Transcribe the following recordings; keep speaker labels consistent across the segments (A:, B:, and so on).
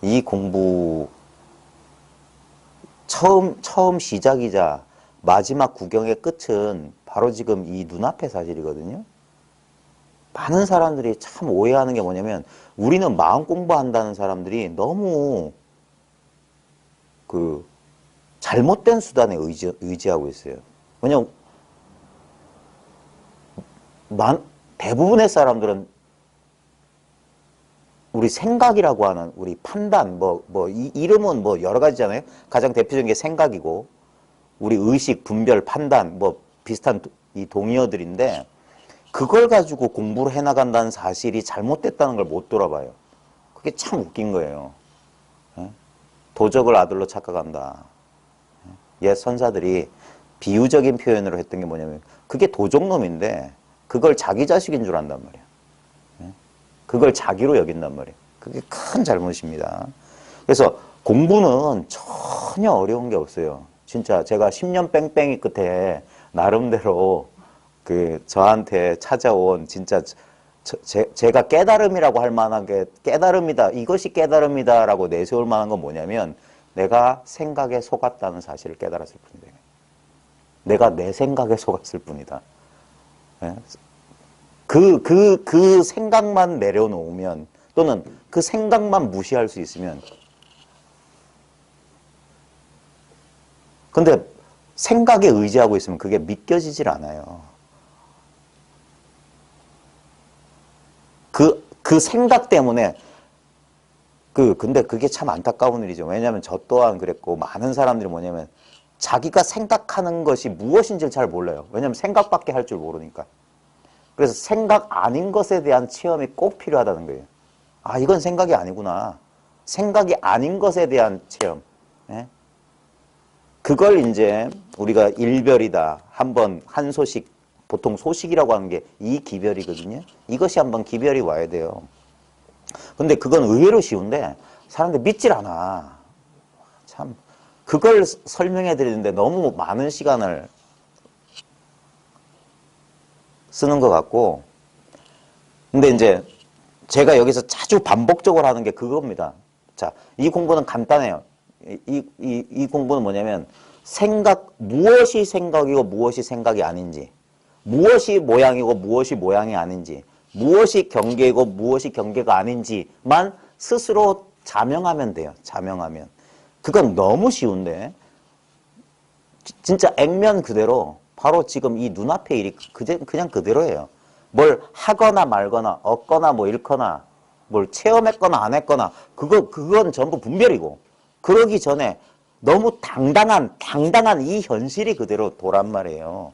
A: 이 공부 처음 시작이자 마지막 구경의 끝은 바로 지금 이 눈앞의 사실이거든요. 많은 사람들이 참 오해하는 게 뭐냐면 우리는 마음 공부한다는 사람들이 너무 그 잘못된 수단에 의지하고 있어요. 왜냐면 대부분의 사람들은 우리 생각이라고 하는 우리 판단 이름은 뭐 여러 가지잖아요. 가장 대표적인 게 생각이고 우리 의식, 분별, 판단 뭐 비슷한 이 동의어들인데 그걸 가지고 공부를 해나간다는 사실이 잘못됐다는 걸 못 돌아봐요. 그게 참 웃긴 거예요. 도적을 아들로 착각한다. 옛 선사들이 비유적인 표현으로 했던 게 뭐냐면 그게 도적놈인데 그걸 자기 자식인 줄 안단 말이야. 그걸 자기로 여긴단 말이에요. 그게 큰 잘못입니다. 그래서 공부는 전혀 어려운 게 없어요. 진짜 제가 10년 뺑뺑이 끝에 나름대로 그 저한테 찾아온 진짜 제가 깨달음이라고 할 만한 게 깨달음이다. 이것이 깨달음이다라고 내세울 만한 건 뭐냐면 내가 생각에 속았다는 사실을 깨달았을 뿐이다. 내가 내 생각에 속았을 뿐이다. 그 생각만 내려놓으면 또는 그 생각만 무시할 수 있으면 근데 생각에 의지하고 있으면 그게 믿겨지질 않아요. 그 생각 때문에 근데 그게 참 안타까운 일이죠. 왜냐하면 저 또한 그랬고 많은 사람들이 뭐냐면 자기가 생각하는 것이 무엇인지를 잘 몰라요. 왜냐하면 생각밖에 할 줄 모르니까. 그래서 생각 아닌 것에 대한 체험이 꼭 필요하다는 거예요. 아, 이건 생각이 아니구나. 생각이 아닌 것에 대한 체험. 예? 그걸 이제 우리가 일별이다. 한번 한 소식, 보통 소식이라고 하는 게 이 기별이거든요. 이것이 한번 기별이 와야 돼요. 근데 그건 의외로 쉬운데 사람들 믿질 않아. 참 그걸 설명해 드리는데 너무 많은 시간을 쓰는 것 같고 근데 이제 제가 여기서 자주 반복적으로 하는 게 그겁니다. 자, 이 공부는 간단해요. 이 공부는 뭐냐면 무엇이 생각이고 무엇이 생각이 아닌지, 무엇이 모양이고 무엇이 모양이 아닌지, 무엇이 경계이고 무엇이 경계가 아닌지만 스스로 자명하면 돼요. 자명하면. 그건 너무 쉬운데 진짜 액면 그대로 바로 지금 이 눈앞의 일이 그냥 그대로예요. 뭘 하거나 말거나 얻거나 뭐 잃거나 뭘 체험했거나 안 했거나 그건 전부 분별이고 그러기 전에 너무 당당한 이 현실이 그대로 도란 말이에요.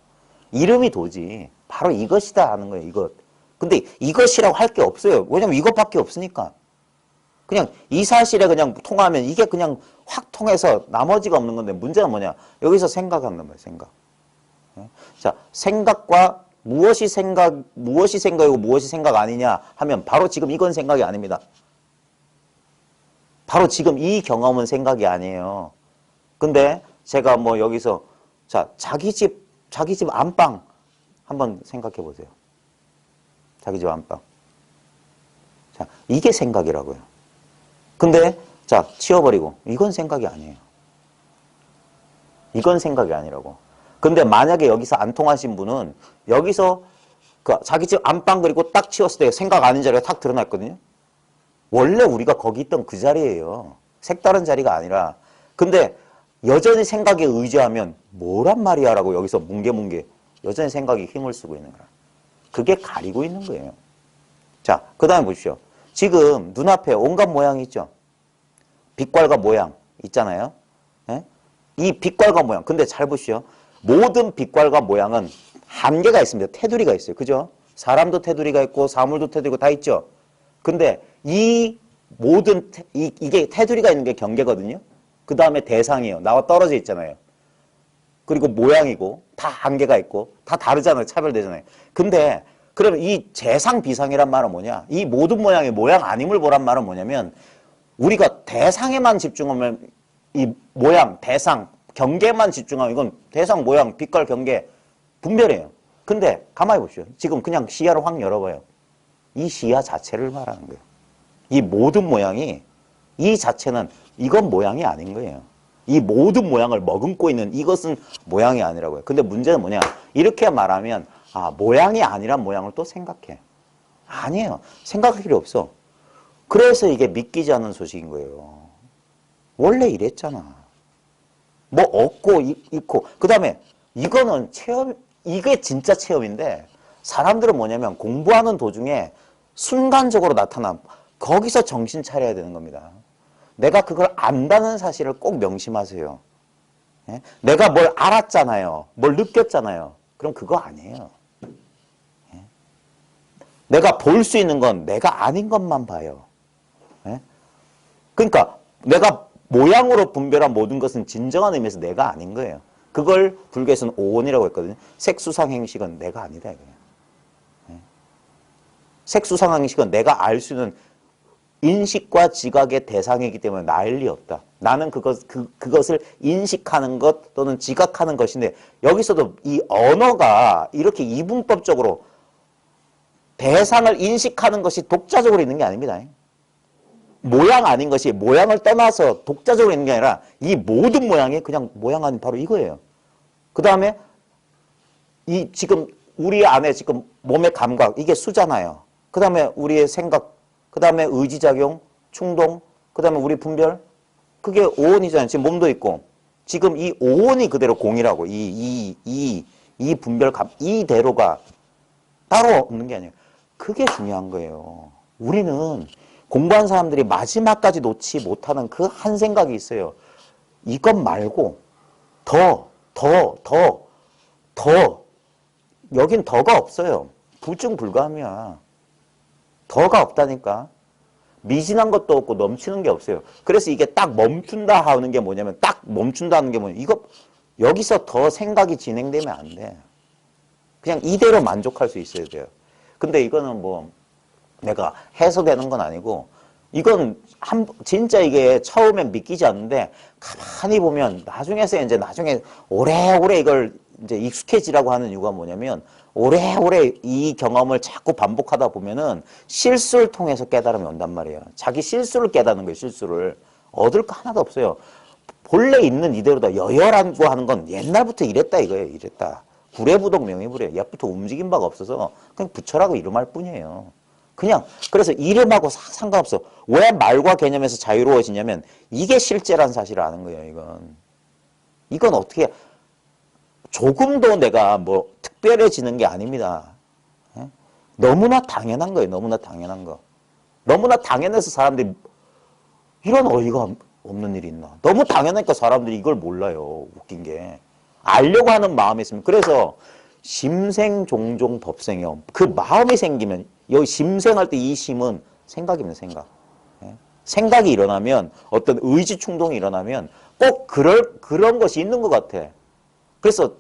A: 이름이 도지. 바로 이것이다 하는 거예요. 이것. 근데 이것이라고 할 게 없어요. 왜냐면 이것밖에 없으니까. 그냥 이 사실에 그냥 통하면 이게 그냥 확 통해서 나머지가 없는 건데 문제는 뭐냐. 여기서 생각한단 말이에요. 생각. 자, 생각과 무엇이 생각이고 무엇이 생각 아니냐 하면 바로 지금 이건 생각이 아닙니다. 바로 지금 이 경험은 생각이 아니에요. 근데 제가 뭐 여기서 자, 자기 집 안방 한번 생각해 보세요. 자기 집 안방. 자, 이게 생각이라고요. 근데 자, 치워버리고 이건 생각이 아니에요. 이건 생각이 아니라고. 근데 만약에 여기서 안 통하신 분은 여기서 자기 집 안방 그리고 딱 치웠을 때 생각 아닌 자리가 탁 드러났거든요. 원래 우리가 거기 있던 그 자리예요. 색다른 자리가 아니라. 근데 여전히 생각에 의지하면 뭐란 말이야 라고 여기서 뭉게뭉게 여전히 생각이 힘을 쓰고 있는 거야. 그게 가리고 있는 거예요. 자, 그 다음에 보십시오. 지금 눈앞에 온갖 모양이 있죠. 빛깔과 모양 있잖아요. 예? 이 빛깔과 모양. 근데 잘 보시오. 모든 빛깔과 모양은 한계가 있습니다. 테두리가 있어요. 그죠? 사람도 테두리가 있고 사물도 테두리가 다 있죠. 근데 이 모든 이게 테두리가 있는 게 경계거든요. 그 다음에 대상이에요. 나와 떨어져 있잖아요. 그리고 모양이고 다 한계가 있고 다 다르잖아요. 차별되잖아요. 근데 그러면 이 재상 비상이란 말은 뭐냐? 이 모든 모양이 모양 아님을 보란 말은 뭐냐면 우리가 대상에만 집중하면 이 모양, 대상, 경계만 집중하면 이건 대상, 모양, 빛깔, 경계 분별이에요. 근데 가만히 보시오. 지금 그냥 시야를 확 열어봐요. 이 시야 자체를 말하는 거예요. 이 모든 모양이 이 자체는 이건 모양이 아닌 거예요. 이 모든 모양을 머금고 있는 이것은 모양이 아니라고요. 근데 문제는 뭐냐? 이렇게 말하면 모양이 아니란 모양을 또 생각해. 아니에요. 생각할 필요 없어. 그래서 이게 믿기지 않는 소식인 거예요. 원래 이랬잖아. 뭐 없고 있고. 그 다음에 이거는 체험, 이게 진짜 체험인데 사람들은 뭐냐면 공부하는 도중에 순간적으로 나타남. 거기서 정신 차려야 되는 겁니다. 내가 그걸 안다는 사실을 꼭 명심하세요. 예? 내가 뭘 알았잖아요. 뭘 느꼈잖아요. 그럼 그거 아니에요. 예? 내가 볼 수 있는 건 내가 아닌 것만 봐요. 예? 그러니까 내가 모양으로 분별한 모든 것은 진정한 의미에서 내가 아닌 거예요. 그걸 불교에서는 오온이라고 했거든요. 색수상행식은 내가 아니다 이거예요. 예? 색수상행식은 내가 알 수 있는 인식과 지각의 대상이기 때문에 나일 리 없다. 나는 그것을 인식하는 것 또는 지각하는 것인데 여기서도 이 언어가 이렇게 이분법적으로 대상을 인식하는 것이 독자적으로 있는 게 아닙니다. 모양 아닌 것이 모양을 떠나서 독자적으로 있는 게 아니라 이 모든 모양이 그냥 모양 아닌 바로 이거예요. 그 다음에 이 지금 우리 안에 지금 몸의 감각 이게 수잖아요. 그 다음에 우리의 생각 그 다음에 의지작용, 충동, 그 다음에 우리 분별. 그게 오온이잖아요. 지금 몸도 있고. 지금 이 오온이 그대로 공이라고. 이 분별감, 이대로가 따로 없는 게 아니에요. 그게 중요한 거예요. 우리는 공부한 사람들이 마지막까지 놓지 못하는 그 한 생각이 있어요. 이것 말고 더. 여긴 더가 없어요. 불증불감이야. 더가 없다니까. 미진한 것도 없고 넘치는 게 없어요. 그래서 이게 딱 멈춘다 하는 게 뭐냐면 딱 멈춘다는 게 뭐냐면 이거 여기서 더 생각이 진행되면 안 돼. 그냥 이대로 만족할 수 있어야 돼요. 근데 이거는 뭐 내가 해소되는 건 아니고 이건 진짜 이게 처음엔 믿기지 않는데 가만히 보면 나중에 오래오래 이걸 이제 익숙해지라고 하는 이유가 뭐냐면 오래오래 이 경험을 자꾸 반복하다 보면은 실수를 통해서 깨달음이 온단 말이에요. 자기 실수를 깨닫는 거예요. 실수를. 얻을 거 하나도 없어요. 본래 있는 이대로다. 여열하고 하는 건 옛날부터 이랬다 이거예요. 이랬다. 구례부동 명예불에 옛부터 움직인 바가 없어서 그냥 부처라고 이름할 뿐이에요. 그냥 그래서 이름하고 상관없어. 왜 말과 개념에서 자유로워지냐면 이게 실제란 사실을 아는 거예요. 이건 어떻게 조금도 내가 뭐 특별해지는 게 아닙니다. 예? 너무나 당연한 거예요. 너무나 당연한 거. 너무나 당연해서 사람들이 이런 어이가 없는 일이 있나. 너무 당연하니까 사람들이 이걸 몰라요. 웃긴 게. 알려고 하는 마음이 있으면. 그래서 심생 종종 법생이요. 그 마음이 생기면 여기 심생할 때 이 심은 생각입니다. 생각. 예? 생각이 일어나면 어떤 의지 충동이 일어나면 꼭 그런 것이 있는 것 같아. 그래서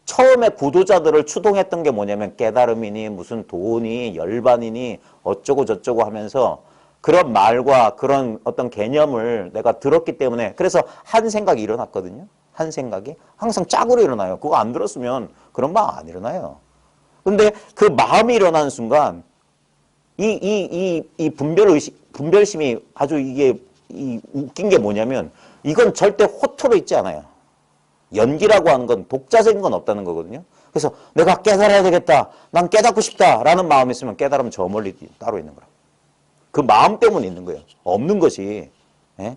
A: 처음에 구도자들을 추동했던 게 뭐냐면 깨달음이니 무슨 도니 열반이니 어쩌고 저쩌고 하면서 그런 말과 그런 어떤 개념을 내가 들었기 때문에 그래서 한 생각이 일어났거든요. 한 생각이 항상 짝으로 일어나요. 그거 안 들었으면 그런 마음 안 일어나요. 근데 그 마음이 일어나는 순간 이 분별심이 아주 이게 웃긴 게 뭐냐면 이건 절대 호토로 있지 않아요. 연기라고 하는 건 독자적인 건 없다는 거거든요. 그래서 내가 깨달아야 되겠다. 난 깨닫고 싶다. 라는 마음이 있으면 깨달으면 저 멀리 따로 있는 거라. 그 마음 때문에 있는 거예요. 없는 것이. 예?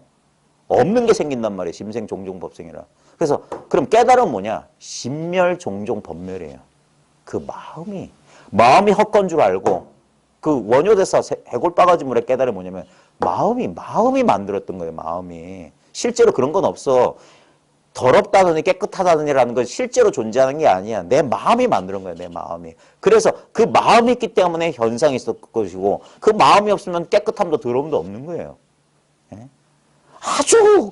A: 없는 게 생긴단 말이에요. 심생 종종 법생이라. 그래서 그럼 깨달음은 뭐냐? 심멸 종종 법멸이에요. 그 마음이 헛건 줄 알고 그 원효대사 해골바가지 물의 깨달음이 뭐냐면 마음이 만들었던 거예요. 마음이. 실제로 그런 건 없어. 더럽다느니 깨끗하다느니라는 건 실제로 존재하는 게 아니야. 내 마음이 만드는 거야. 내 마음이. 그래서 그 마음이 있기 때문에 현상이 있을 것이고 그 마음이 없으면 깨끗함도 더러움도 없는 거예요. 예? 아주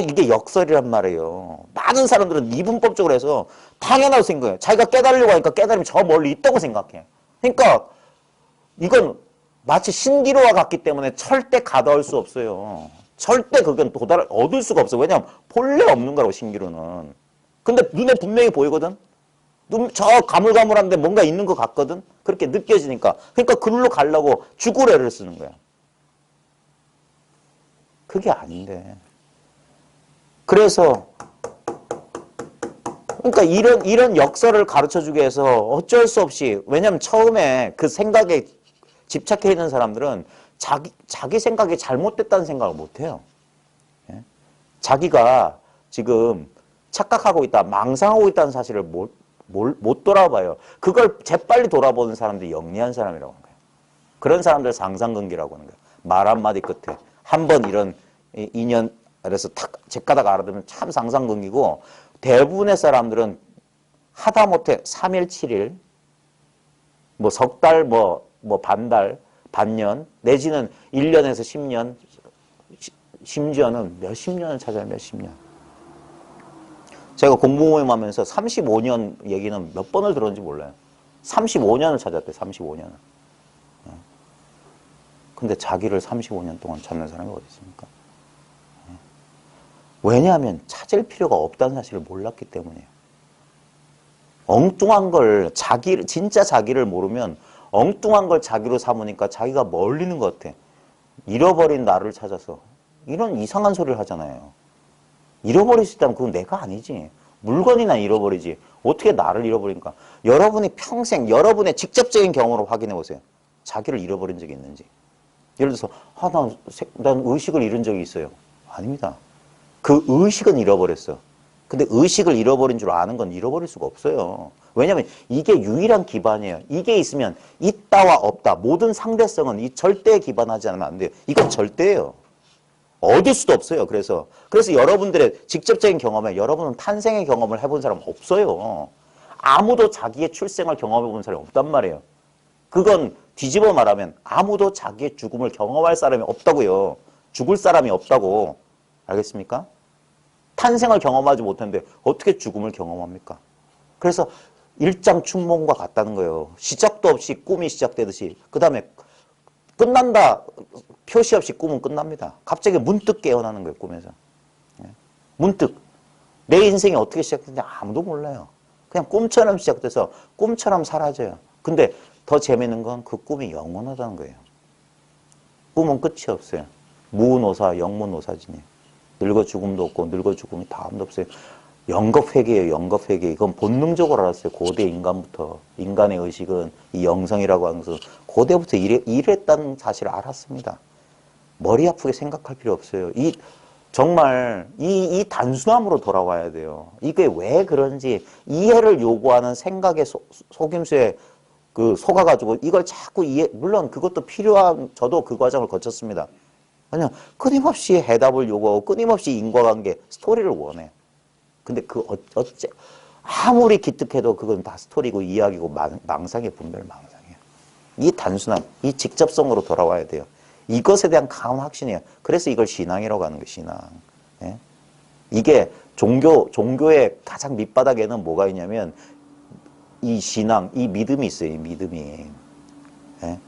A: 이게 역설이란 말이에요. 많은 사람들은 이분법적으로 해서 당연하다고 생각해요. 자기가 깨달으려고 하니까 깨달음이 저 멀리 있다고 생각해. 그러니까 이건 마치 신기루와 같기 때문에 절대 가다할 수 없어요. 절대 그건 얻을 수가 없어. 왜냐하면 본래 없는 거라고 신기루는. 근데 눈에 분명히 보이거든. 저 가물가물한데 뭔가 있는 것 같거든. 그렇게 느껴지니까. 그러니까 그걸로 가려고 죽으래를 쓰는 거야. 그게 아닌데. 그래서 그러니까 이런 역설을 가르쳐주기 위해서 어쩔 수 없이, 왜냐면 처음에 그 생각에 집착해 있는 사람들은 자기 생각이 잘못됐다는 생각을 못 해요. 예? 자기가 지금 착각하고 있다, 망상하고 있다는 사실을 못 돌아봐요. 그걸 재빨리 돌아보는 사람들이 영리한 사람이라고 하는 거예요. 그런 사람들 상상근기라고 하는 거예요. 말 한마디 끝에 한 번 이런 인연, 그래서 탁 제가닥 알아두면 참 상상근기고, 대부분의 사람들은 하다못해 3일, 7일, 뭐 석 달, 뭐 반달, 반년, 내지는 1년에서 10년, 심지어는 몇십 년을 찾아요, 몇십 년. 제가 공부모임 하면서 35년 얘기는 몇 번을 들었는지 몰라요. 35년을 찾았대, 35년을. 근데 자기를 35년 동안 찾는 사람이 어디 있습니까? 왜냐하면 찾을 필요가 없다는 사실을 몰랐기 때문이에요. 엉뚱한 걸, 진짜 자기를 모르면 엉뚱한 걸 자기로 삼으니까 자기가 멀리는 것 같아. 잃어버린 나를 찾아서. 이런 이상한 소리를 하잖아요. 잃어버릴 수 있다면 그건 내가 아니지. 물건이나 잃어버리지. 어떻게 나를 잃어버리니까. 여러분이 평생 여러분의 직접적인 경험으로 확인해 보세요. 자기를 잃어버린 적이 있는지. 예를 들어서 난 의식을 잃은 적이 있어요. 아닙니다. 그 의식은 잃어버렸어. 근데 의식을 잃어버린 줄 아는 건 잃어버릴 수가 없어요. 왜냐하면 이게 유일한 기반이에요. 이게 있으면 있다와 없다, 모든 상대성은 이 절대에 기반하지 않으면 안 돼요. 이건 절대예요. 얻을 수도 없어요. 그래서 여러분들의 직접적인 경험에, 여러분은 탄생의 경험을 해본 사람 없어요. 아무도 자기의 출생을 경험해 본 사람이 없단 말이에요. 그건 뒤집어 말하면 아무도 자기의 죽음을 경험할 사람이 없다고요. 죽을 사람이 없다고. 알겠습니까? 탄생을 경험하지 못했는데 어떻게 죽음을 경험합니까? 그래서 일장춘몽과 같다는 거예요. 시작도 없이 꿈이 시작되듯이. 그 다음에 끝난다. 표시 없이 꿈은 끝납니다. 갑자기 문득 깨어나는 거예요, 꿈에서. 문득. 내 인생이 어떻게 시작됐는지 아무도 몰라요. 그냥 꿈처럼 시작돼서 꿈처럼 사라져요. 근데 더 재밌는 건 그 꿈이 영원하다는 거예요. 꿈은 끝이 없어요. 무노사, 영무노사지니. 늙어 죽음도 없고 늙어 죽음이 다음도 없어요. 영겁회계예요. 영겁회계. 이건 본능적으로 알았어요. 고대 인간부터. 인간의 의식은 이 영성이라고 하면서 고대부터 이랬다는 사실을 알았습니다. 머리 아프게 생각할 필요 없어요. 정말 이 단순함으로 돌아와야 돼요. 이게 왜 그런지 이해를 요구하는 생각의 속임수에 속아가지고 이걸 자꾸 물론 그것도 필요한, 저도 그 과정을 거쳤습니다. 그냥 끊임없이 해답을 요구하고 끊임없이 인과관계, 스토리를 원해. 근데 아무리 기특해도 그건 다 스토리고 이야기고 망상의 분별 망상이에요. 이 단순함, 이 직접성으로 돌아와야 돼요. 이것에 대한 강한 확신이에요. 그래서 이걸 신앙이라고 하는 거예요, 신앙. 예? 이게 종교의 가장 밑바닥에는 뭐가 있냐면 이 신앙, 이 믿음이 있어요, 이 믿음이. 예?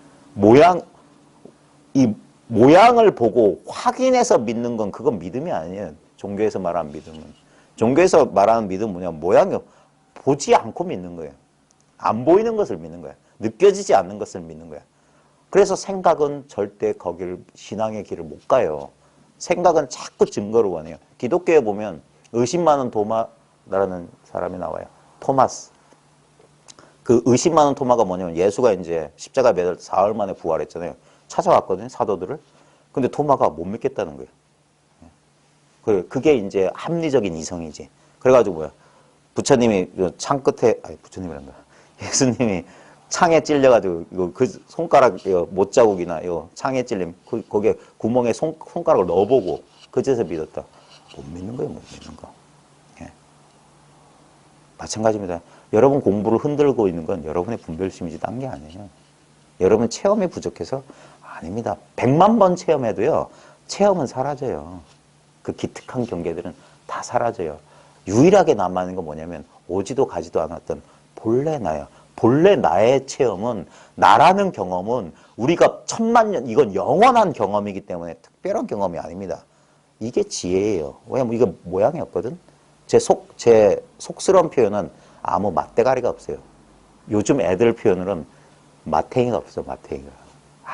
A: 모양을 보고 확인해서 믿는 건 그건 믿음이 아니에요. 종교에서 말하는 믿음은. 종교에서 말하는 믿음은 뭐냐면 모양이 보지 않고 믿는 거예요. 안 보이는 것을 믿는 거예요. 느껴지지 않는 것을 믿는 거예요. 그래서 생각은 절대 신앙의 길을 못 가요. 생각은 자꾸 증거를 원해요. 기독교에 보면 의심 많은 도마라는 사람이 나와요. 토마스. 그 의심 많은 토마가 뭐냐면 예수가 이제 십자가 매달 사흘 만에 부활했잖아요. 찾아왔거든요, 사도들을. 근데 토마가 못 믿겠다는 거예요. 그게 이제 합리적인 이성이지. 그래가지고 부처님이 창 끝에, 부처님이란다. 예수님이 창에 찔려가지고 그 손가락 못자국이나 창에 찔림 거기에 구멍에 손가락을 넣어보고 그제서 믿었다. 못 믿는 거예요, 못 믿는 거. 예. 마찬가지입니다. 여러분 공부를 흔들고 있는 건 여러분의 분별심이지 딴 게 아니에요. 여러분 체험이 부족해서 아닙니다. 100만 번 체험해도요, 체험은 사라져요. 그 기특한 경계들은 다 사라져요. 유일하게 남아있는 건 뭐냐면 오지도 가지도 않았던 본래 나예요. 본래 나의 체험은, 나라는 경험은 우리가 천만 년, 이건 영원한 경험이기 때문에 특별한 경험이 아닙니다. 이게 지혜예요. 왜냐면 이거 모양이 없거든. 제 속스러운 표현은 아무 맛대가리가 없어요. 요즘 애들 표현으로는 마탱이가 없어, 마탱이가.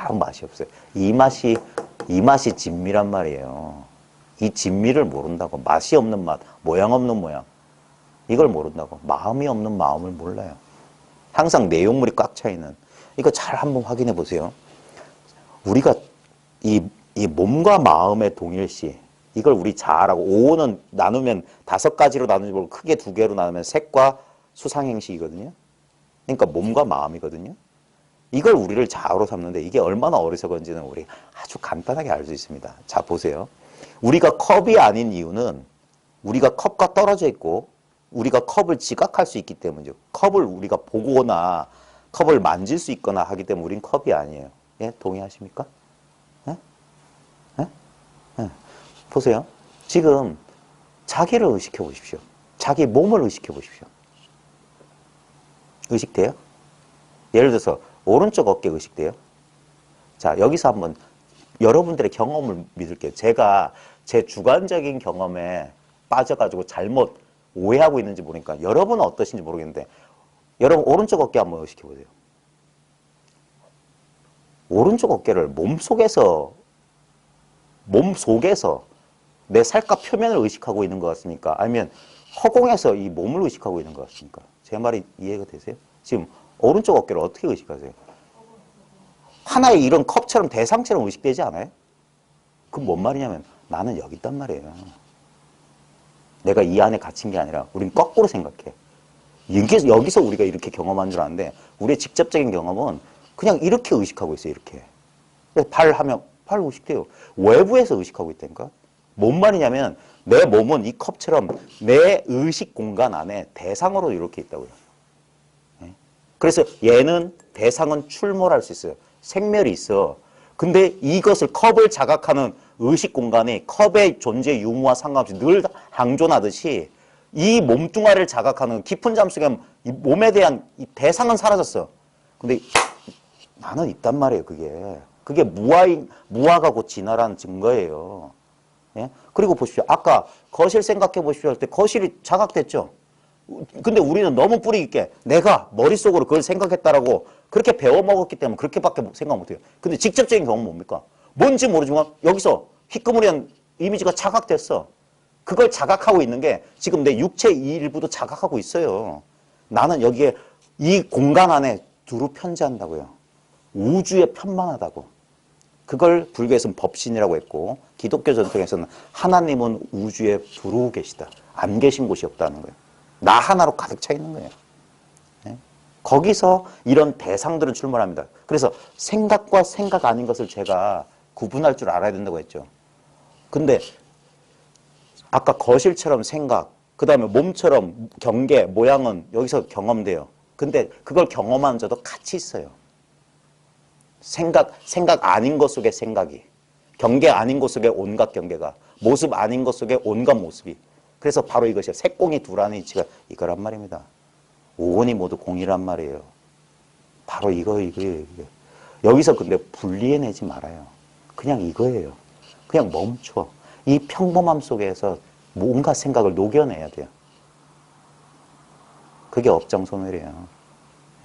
A: 아무 맛이 없어요. 이 맛이 진미란 말이에요. 이 진미를 모른다고. 맛이 없는 맛, 모양 없는 모양. 이걸 모른다고. 마음이 없는 마음을 몰라요. 항상 내용물이 꽉 차 있는. 이거 잘 한번 확인해 보세요. 우리가 이 몸과 마음의 동일시, 이걸 우리 자아라고, 오는 나누면 5가지로 나누지 말고 크게 2개로 나누면 색과 수상행식이거든요. 그러니까 몸과 마음이거든요. 이걸 우리를 자아로 삼는데 이게 얼마나 어리석은지는 우리 아주 간단하게 알 수 있습니다. 자, 보세요. 우리가 컵이 아닌 이유는 우리가 컵과 떨어져 있고 우리가 컵을 지각할 수 있기 때문이죠. 컵을 우리가 보거나 컵을 만질 수 있거나 하기 때문에 우린 컵이 아니에요. 예? 동의하십니까? 예? 예? 예. 보세요. 지금 자기를 의식해 보십시오. 자기 몸을 의식해 보십시오. 의식돼요? 예를 들어서 오른쪽 어깨 의식돼요? 자, 여기서 한번 여러분들의 경험을 믿을게요. 제가 제 주관적인 경험에 빠져가지고 잘못 오해하고 있는지 모르니까 여러분은 어떠신지 모르겠는데 여러분 오른쪽 어깨 한번 의식해 보세요. 오른쪽 어깨를 몸속에서 내 살갗 표면을 의식하고 있는 것 같습니까? 아니면 허공에서 이 몸을 의식하고 있는 것 같습니까? 제 말이 이해가 되세요? 지금 오른쪽 어깨를 어떻게 의식하세요? 하나의 이런 컵처럼 대상처럼 의식되지 않아요? 그럼 뭔 말이냐면 나는 여기 있단 말이에요. 내가 이 안에 갇힌 게 아니라 우린 거꾸로 생각해. 여기서 우리가 이렇게 경험한 줄 아는데 우리의 직접적인 경험은 그냥 이렇게 의식하고 있어요. 이렇게. 발 하면 팔 의식돼요. 외부에서 의식하고 있다니까. 뭔 말이냐면 내 몸은 이 컵처럼 내 의식 공간 안에 대상으로 이렇게 있다고요. 그래서 얘는 대상은 출몰할 수 있어요. 생멸이 있어. 근데 이것을 컵을 자각하는 의식 공간이 컵의 존재 유무와 상관없이 늘 항존하듯이 이 몸뚱아리를 자각하는 깊은 잠속에 이 몸에 대한 이 대상은 사라졌어. 근데 나는 있단 말이에요. 그게 무아가 곧 진화라는 증거예요. 예? 그리고 보십시오. 아까 거실 생각해 보십시오 할 때 거실이 자각됐죠. 근데 우리는 너무 뿌리 깊게 내가 머릿속으로 그걸 생각했다라고 그렇게 배워먹었기 때문에 그렇게밖에 생각 못해요. 근데 직접적인 경험은 뭡니까? 뭔지 모르지만 여기서 희끄무리한 이미지가 자각됐어. 그걸 자각하고 있는 게 지금 내 육체의 일부도 자각하고 있어요. 나는 여기에 이 공간 안에 두루 편재한다고요. 우주에 편만하다고. 그걸 불교에서는 법신이라고 했고 기독교 전통에서는 하나님은 우주에 두루 계시다. 안 계신 곳이 없다는 거예요. 나 하나로 가득 차 있는 거예요. 네? 거기서 이런 대상들은 출몰합니다. 그래서 생각과 생각 아닌 것을 제가 구분할 줄 알아야 된다고 했죠. 근데 아까 거실처럼 생각, 그 다음에 몸처럼 경계, 모양은 여기서 경험돼요. 근데 그걸 경험하는 자도 같이 있어요. 생각 아닌 것 속에 생각이, 경계 아닌 것 속에 온갖 경계가, 모습 아닌 것 속에 온갖 모습이. 그래서 바로 이것이에요. 색공이 두라는 이치가 이거란 말입니다. 오온이 모두 공이란 말이에요. 바로 이거예요. 여기서 근데 분리해내지 말아요. 그냥 이거예요. 그냥 멈춰. 이 평범함 속에서 뭔가 생각을 녹여내야 돼요. 그게 업장소멸이에요.